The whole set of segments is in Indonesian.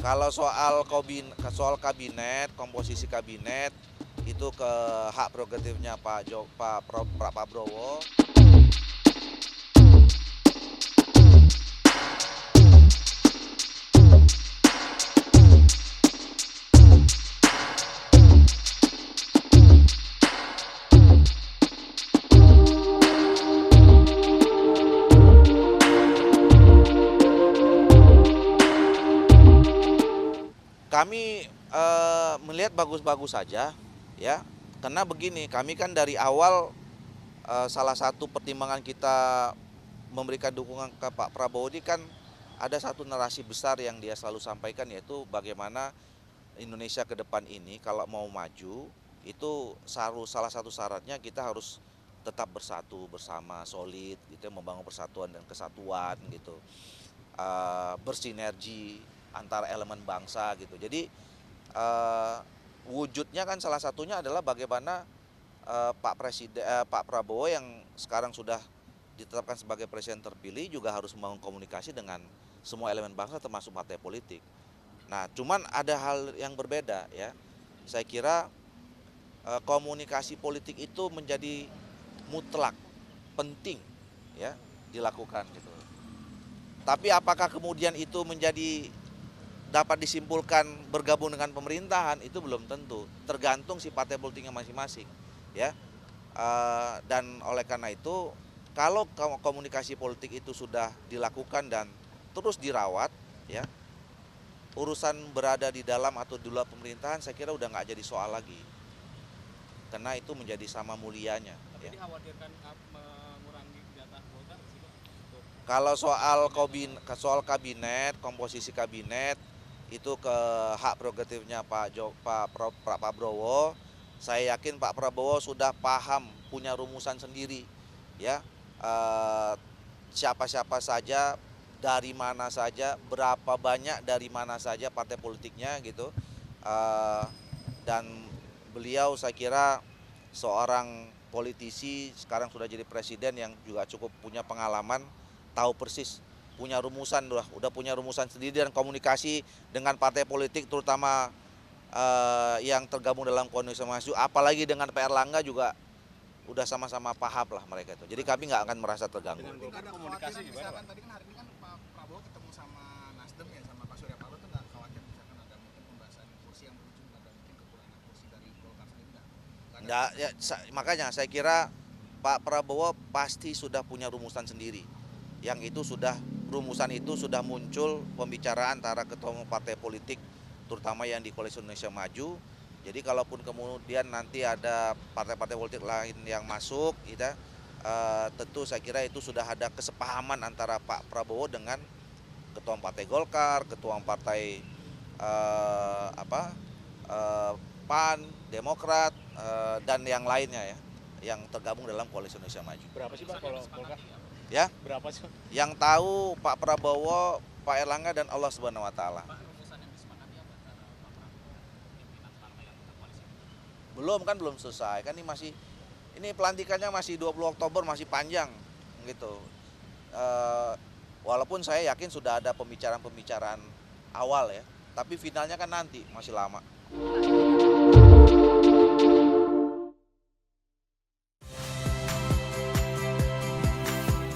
Kalau soal kabinet, komposisi kabinet itu ke hak prerogatifnya Pak Prabowo. Kami melihat bagus-bagus saja, ya. Karena begini, kami kan dari awal salah satu pertimbangan kita memberikan dukungan ke Pak Prabowo ini kan ada satu narasi besar yang dia selalu sampaikan, yaitu bagaimana Indonesia ke depan ini kalau mau maju itu salah satu syaratnya kita harus tetap bersatu bersama, solid, gitu, membangun persatuan dan kesatuan, gitu, bersinergi antara elemen bangsa, gitu. Jadi wujudnya kan salah satunya adalah bagaimana Pak Prabowo yang sekarang sudah ditetapkan sebagai presiden terpilih juga harus membangun komunikasi dengan semua elemen bangsa termasuk partai politik. Nah, cuman ada hal yang berbeda, ya. Saya kira komunikasi politik itu menjadi mutlak penting, ya, dilakukan, gitu. Tapi apakah kemudian itu dapat disimpulkan bergabung dengan pemerintahan, itu belum tentu, tergantung si partai politiknya masing-masing, ya. Dan oleh karena itu, kalau komunikasi politik itu sudah dilakukan dan terus dirawat, ya, urusan berada di dalam atau di luar pemerintahan saya kira udah nggak jadi soal lagi, karena itu menjadi sama mulianya. Tapi Ya. dikhawatirkan mengurangi jatah Golkar sih, Pak? Kalau soal kabinet, komposisi kabinet itu ke hak prerogatifnya Pak Prabowo. Saya yakin Pak Prabowo sudah paham, punya rumusan sendiri, ya, siapa-siapa saja, dari mana saja, berapa banyak dari mana saja partai politiknya, gitu. Dan beliau saya kira seorang politisi, sekarang sudah jadi presiden yang juga cukup punya pengalaman, tahu persis, punya rumusan, udah punya rumusan sendiri dan komunikasi dengan partai politik terutama yang tergabung dalam koalisi maju, apalagi dengan Pak Erlangga juga udah sama-sama paham lah mereka itu. Jadi kami nggak akan merasa terganggu. Dengan Golkar Ada komunikasi kekhawatiran gimana, misalkan Pak? tadi kan hari ini kan Pak Prabowo ketemu sama Nasdem ya, sama Pak Surya Paloh, tuh nggak khawatir misalkan ada mungkin pembahasan kursi yang berujung pada mungkin kekurangan kursi dari Golkar sendiri nggak? Nggak, ya, makanya saya kira Pak Prabowo pasti sudah punya rumusan sendiri. Yang itu rumusan itu sudah muncul pembicaraan antara ketua umum partai politik, terutama yang di Koalisi Indonesia Maju. Jadi kalaupun kemudian nanti ada partai-partai politik lain yang masuk, tentu saya kira itu sudah ada kesepahaman antara Pak Prabowo dengan ketua umum partai Golkar, ketua umum partai PAN, Demokrat, dan yang lainnya, ya, yang tergabung dalam Koalisi Indonesia Maju. Berapa sih, Pak, kalau Golkar? Ya, Berapa sih, Pak? yang tahu Pak Prabowo, Pak Erlangga, dan Allah Subhanahu Wa Taala. Pak, rumusan yang disepakati apa antara Pak Prabowo dan pimpinan partai yang berkoalisi? Belum selesai, kan ini pelantikannya masih 20 Oktober, masih panjang, gitu. Walaupun saya yakin sudah ada pembicaraan awal, ya, tapi finalnya kan nanti masih lama.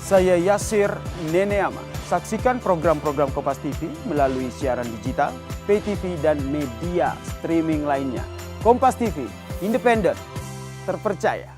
Saya Yasir Neneama. Saksikan program-program Kompas TV melalui siaran digital, pay TV, dan media streaming lainnya. Kompas TV, independen, terpercaya.